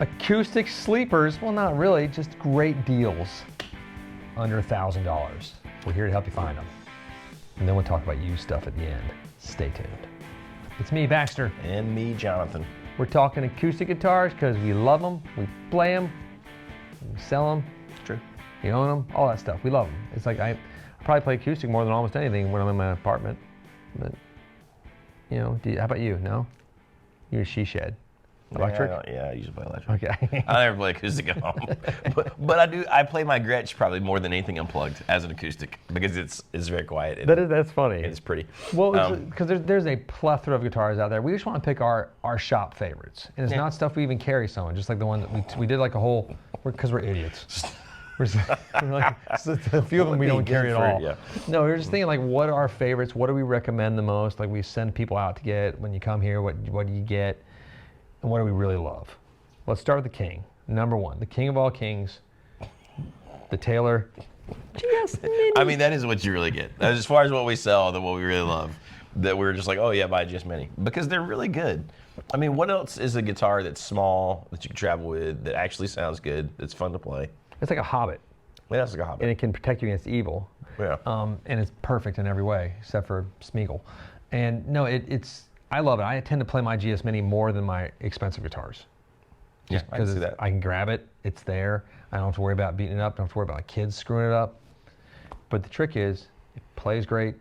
Acoustic sleepers, well, not really, just great deals under $1,000. We're here to help you find them. And then we'll talk about used stuff at the end. Stay tuned. It's me, Baxter. And me, Jonathan. We're talking acoustic guitars because we love them, we play them, we sell them. True. You own them, all that stuff. We love them. It's like I probably play acoustic more than almost anything when I'm in my apartment. But, you know, how about you? No? You're a she shed. Electric? Yeah, I usually play electric. Okay. I never play acoustic at home. but I do. I play my Gretsch probably more than anything unplugged as an acoustic because it's very quiet. That's funny. It's pretty. Well, because there's a plethora of guitars out there. We just want to pick our shop favorites. And it's not stuff we even carry someone, just like the one that we did like a whole, because we're idiots. we're like, a few of them we don't carry at all. Yeah. No, we were just thinking like, what are our favorites? What do we recommend the most? Like we send people out to get when you come here, what do you get? And what do we really love? Let's start with the king. Number one, the king of all kings, the Taylor GS Mini. I mean, that is what you really get. As far as what we sell, than what we really love, that we're just like, oh yeah, buy a GS Mini. Because they're really good. I mean, what else is a guitar that's small, that you can travel with, that actually sounds good, that's fun to play? It's like a Hobbit. Yeah, it's like a Hobbit. And it can protect you against evil. Yeah. And it's perfect in every way, except for Smeagol. And no, I love it. I tend to play my GS Mini more than my expensive guitars. Yeah, I can see that. I can grab it. It's there. I don't have to worry about beating it up. I don't have to worry about my kids screwing it up. But the trick is, it plays great,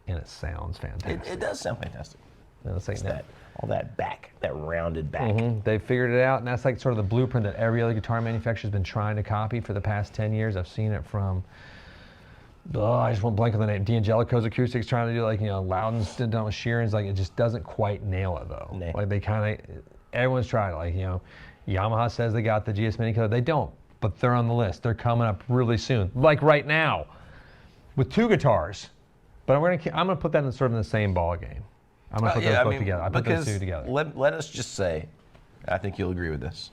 and it sounds fantastic. It does sound fantastic. It's like all that back, that rounded back. Mm-hmm. They figured it out, and that's like sort of the blueprint that every other guitar manufacturer has been trying to copy for the past 10 years. I've seen it from... I just won't blank on the name. D'Angelico's Acoustics trying to do like, Loudon's done with Sheeran's. Like, it just doesn't quite nail it though. Nah. Like they kind of, everyone's tried it. Like, Yamaha says they got the GS Mini color. They don't, but they're on the list. They're coming up really soon. Like right now, with two guitars. But I'm gonna put that in sort of the same ball game. I'm gonna put those both together. I put those two together. Let us just say, I think you'll agree with this.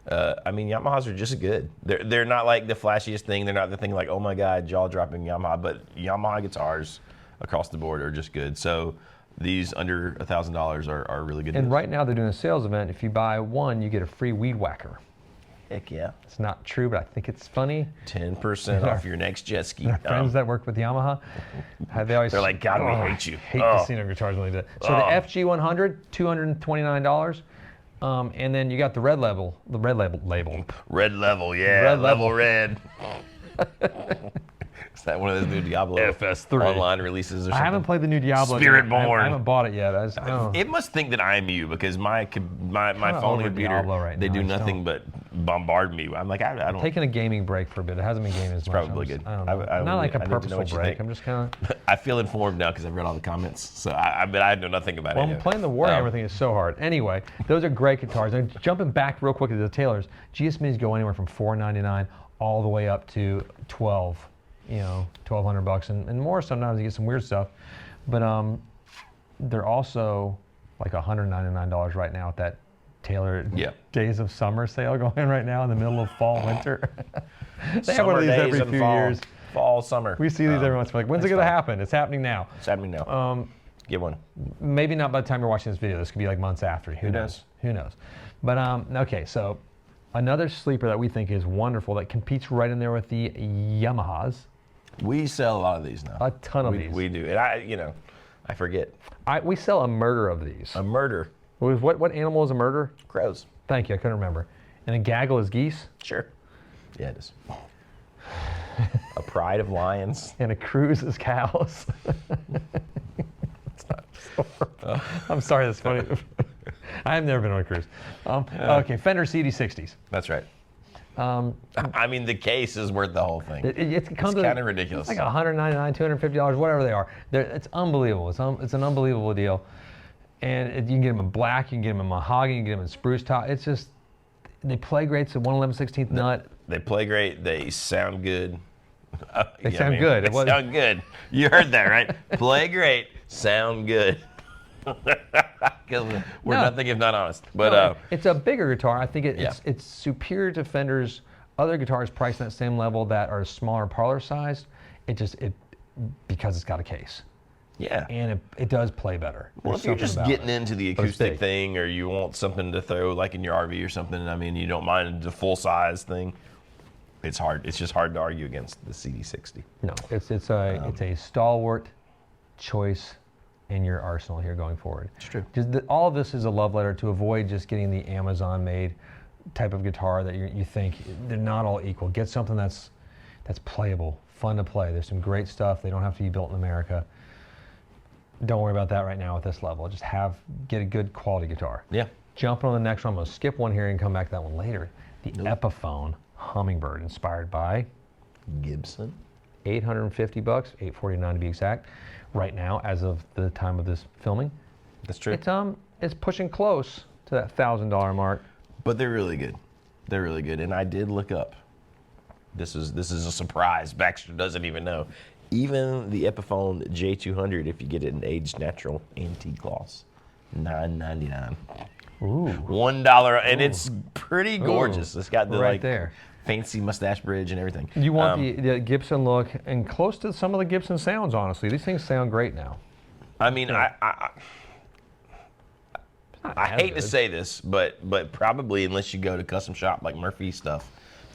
Yamahas are just good. They're not like the flashiest thing. They're not the thing like, oh my God, jaw-dropping Yamaha. But Yamaha guitars across the board are just good. So these under $1,000 are really good. And right now they're doing a sales event. If you buy one, you get a free weed whacker. Heck yeah. It's not true, but I think it's funny. 10% off your next jet ski. Friends that work with Yamaha, they're like, God, we hate you. Hate casino guitars when they do that. So the FG100, $229. And then you got the red label. Red level, yeah. Red level red. Is that one of those new Diablo FS3 online releases or something? I haven't played the new Diablo. Spiritborn. I haven't bought it yet. It must think that I'm you because my phone and computer, right they now. do nothing but bombard me. I'm like, I don't. Taking a gaming break for a bit. It hasn't been gaming as much. Probably good. I don't know. Not like a purposeful break. I'm just kind of. I feel informed now because I've read all the comments. So I know nothing about it. Well, playing the Warhammer thing is so hard. Anyway, those are great guitars. And jumping back real quick to the Taylors, GS Minis go anywhere from $499 all the way up to $1,200 and more. Sometimes you get some weird stuff, but they're also like $199 right now at that Taylor Days of Summer sale going right now in the middle of fall, winter. They have one of these every few years. Fall, summer. We see these every once. We're like, when's it going to happen? It's happening now. It's happening now. Get one. Maybe not by the time you're watching this video. This could be like months after. Who knows? Who knows? But okay, so another sleeper that we think is wonderful that competes right in there with the Yamahas. We sell a lot of these now. A ton of these. We do. And I forget. We sell a murder of these. A murder. What animal is a murder? Crows. Thank you. I couldn't remember. And a gaggle is geese? Sure. Yeah, it is. A pride of lions. And a cruise is cows. I'm sorry, that's funny. I've never been on a cruise. Okay, Fender CD60s. That's right. The case is worth the whole thing. It's kind of ridiculous. It's like $199, $250, whatever they are. It's unbelievable. It's an unbelievable deal. And you can get them in black, you can get them in mahogany, you can get them in spruce top. It's just, they play great. It's a 1/11/16 nut. They play great. They sound good. They sound good. They sound good. You heard that, right? Play great. Sound good. Because we're nothing if not honest. But it's a bigger guitar. I think it's superior to Fender's other guitars priced at that same level that are smaller parlor sized. Because it's got a case. Yeah. And it does play better. Well, There's if you're something just about getting it. into the But it's acoustic big. thing, or you want something to throw like in your RV or something, I mean, you don't mind the full size thing. It's hard. It's just hard to argue against the CD60. No, it's a stalwart choice in your arsenal here going forward. It's true. All of this is a love letter to avoid just getting the Amazon-made type of guitar that you think they're not all equal. Get something that's playable, fun to play. There's some great stuff. They don't have to be built in America. Don't worry about that right now at this level. Just get a good quality guitar. Yeah. Jumping on the next one, I'm going to skip one here and come back to that one later. The Epiphone Hummingbird, inspired by Gibson. $850, $849 to be exact. Right now, as of the time of this filming, That's true. it's pushing close to that $1,000 mark. But they're really good. They're really good. And I did look up. This is a surprise. Baxter doesn't even know. Even the Epiphone J200, if you get it in aged natural antique gloss, $9.99. Ooh, $1, and it's pretty gorgeous. It's got the right there. fancy mustache bridge and everything. You want the Gibson look and close to some of the Gibson sounds. Honestly, these things sound great now. I mean, I hate to say this, but probably unless you go to custom shop like Murphy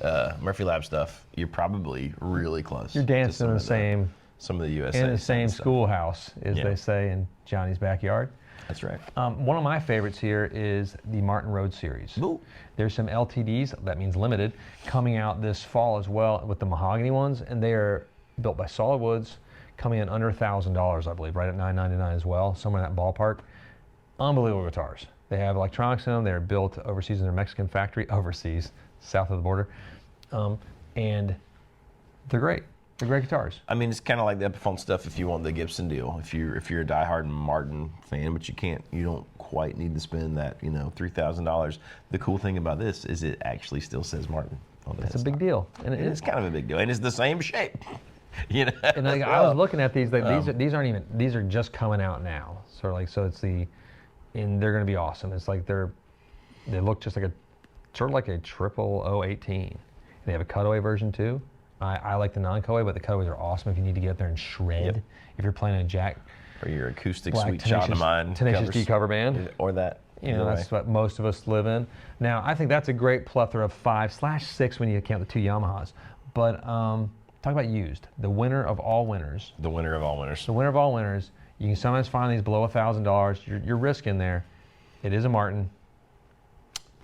Lab stuff, you're probably really close. You're dancing in the same some of the USA in the same stuff. schoolhouse, as they say in Johnny's backyard. That's right. One of my favorites here is the Martin Road series. Ooh. There's some LTDs, that means limited, coming out this fall as well with the mahogany ones, and they are built by Solid Woods, coming in under $1,000, I believe, right at $999 as well, somewhere in that ballpark. Unbelievable guitars. They have electronics in them. They're built overseas in their Mexican factory, overseas, south of the border, and they're great. They're great guitars. I mean, it's kind of like the Epiphone stuff if you want the Gibson deal. If you're a diehard Martin fan, but you don't quite need to spend that, $3,000. The cool thing about this is it actually still says Martin on the It's a big deal, and It is kind of a big deal, and it's the same shape. And I was looking at these. These aren't even. These are just coming out now. So and they're going to be awesome. It's like they look just like a triple 018. They have a cutaway version too. I like the non-cutaway, but the cutaways are awesome if you need to get up there and shred. Yep. If you're playing a Jack or your acoustic Black sweet child of mine Tenacious covers, D cover band, or that. That's what most of us live in. Now, I think that's a great plethora of 5/6 when you count the two Yamahas. But talk about used. The winner of all winners. The winner of all winners. The winner of all winners. You can sometimes find these below $1,000. You're risking there. It is a Martin.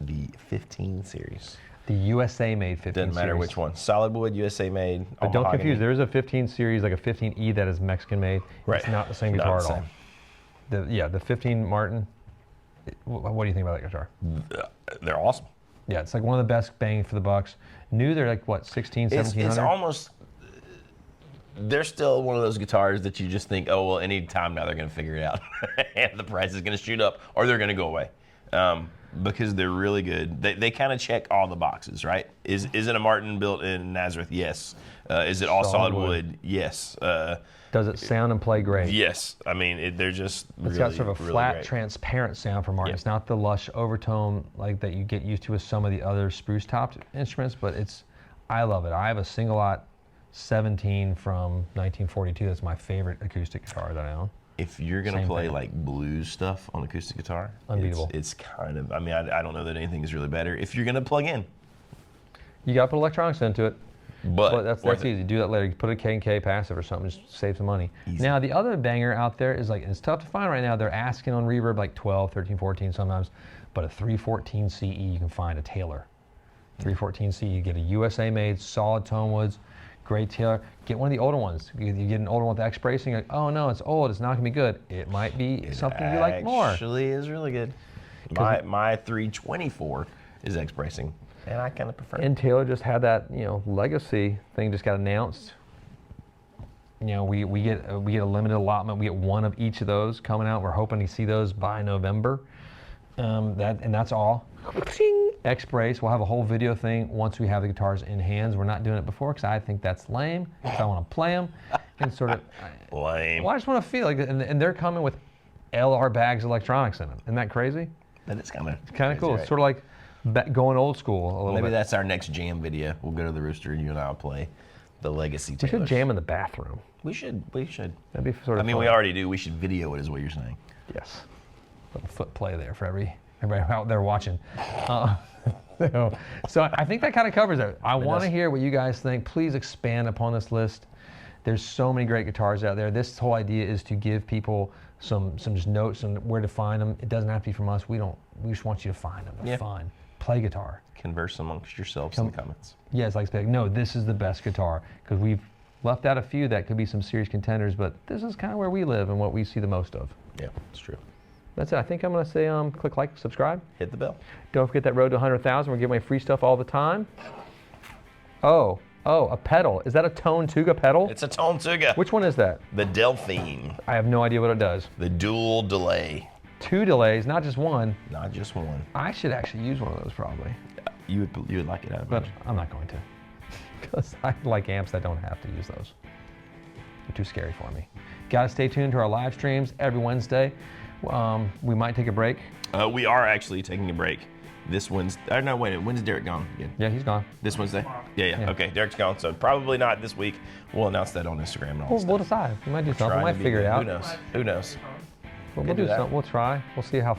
The 15 series. The USA made 15 Doesn't matter series. which one. Solid wood, USA made. But don't confuse. There is a 15 series, like a 15E that is Mexican made. Right. It's not the same Not guitar the at all. The 15 Martin. What do you think about that guitar? They're awesome. Yeah, it's like one of the best bang for the bucks. New, they're like what, 16, 1700? It's almost. They're still one of those guitars that you just think, oh well, any time now they're going to figure it out, and the price is going to shoot up, or they're going to go away. Because they're really good. They kind of check all the boxes, right? Is it a Martin built in Nazareth? Yes. Is it all solid wood? Yes. Does it sound and play great? Yes. I mean, they're just It's got sort of a flat, transparent sound for Martin. Yep. It's not the lush overtone like that you get used to with some of the other spruce-topped instruments, but I love it. I have a single-lot 17 from 1942. That's my favorite acoustic guitar that I own. If you're going to Same play thing. like blues stuff on acoustic guitar, Unbeatable. It's kind of, I don't know that anything is really better. If you're going to plug in. You got to put electronics into it. But that's easy. Do that later. You put a K&K passive or something, just save some money. Easy. Now, the other banger out there is it's tough to find right now. They're asking on reverb like 12, 13, 14 sometimes, but a 314 CE, you can find a Taylor. 314 CE, you get a USA made, solid tone woods, great Taylor. Get one of the older ones. You get an older one with X bracing, you're like, oh no, it's old, it's not gonna be good. It might be something you like more. Actually is really good. My 324 is X bracing, and I kind of prefer it. And Taylor just had that, legacy thing just got announced. We get a limited allotment. We get one of each of those coming out. We're hoping to see those by November. That's all. X brace. We'll have a whole video thing once we have the guitars in hands. We're not doing it before because I think that's lame. Because I want to play them and sort of. Lame. Well, I just want to feel like, and they're coming with LR bags electronics in them. Isn't that crazy? That is kind of Cool. Right? It's sort of like going old school a little Maybe bit. that's our next jam video. We'll go to the Rooster and you and I'll play the Legacy We Taylors. should jam in the bathroom. We should. That'd be sort of I mean, fun. we already do. We should video it, is what you're saying. Yes. Little foot play there for everybody out there watching. So I think that kind of covers it. I want to hear what you guys think. Please expand upon this list. There's so many great guitars out there. This whole idea is to give people some just notes on where to find them. It doesn't have to be from us. We just want you to find them. They're fun. Play guitar. Converse amongst yourselves in the comments. Yes, like Spec. No, this is the best guitar, because we've left out a few that could be some serious contenders, but this is kind of where we live and what we see the most of. Yeah, it's true. That's it. I think I'm going to say click like, subscribe. Hit the bell. Don't forget that road to 100,000. We're giving away free stuff all the time. Oh, a pedal. Is that a Tone Tuga pedal? It's a Tone Tuga. Which one is that? The Delphine. I have no idea what it does. The dual delay. 2 delays, not just one. Not just one. I should actually use one of those probably. You would like it, but I'm not going to, because I like amps that don't have to use those. They're too scary for me. Gotta stay tuned to our live streams every Wednesday. We might take a break. We are actually taking a break this Wednesday. No, wait, when's Derek gone again? Yeah, he's gone. This Wednesday? Yeah. Okay, Derek's gone, so probably not this week. We'll announce that on Instagram and all that We'll decide. We might do something. We might figure it out. Who knows? We'll do something. We'll try. We'll see how.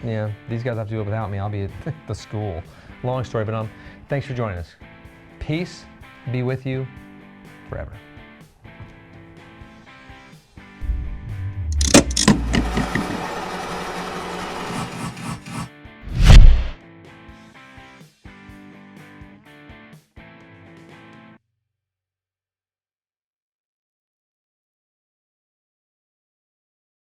Yeah, these guys have to do it without me. I'll be at the school. Long story, but thanks for joining us. Peace be with you forever.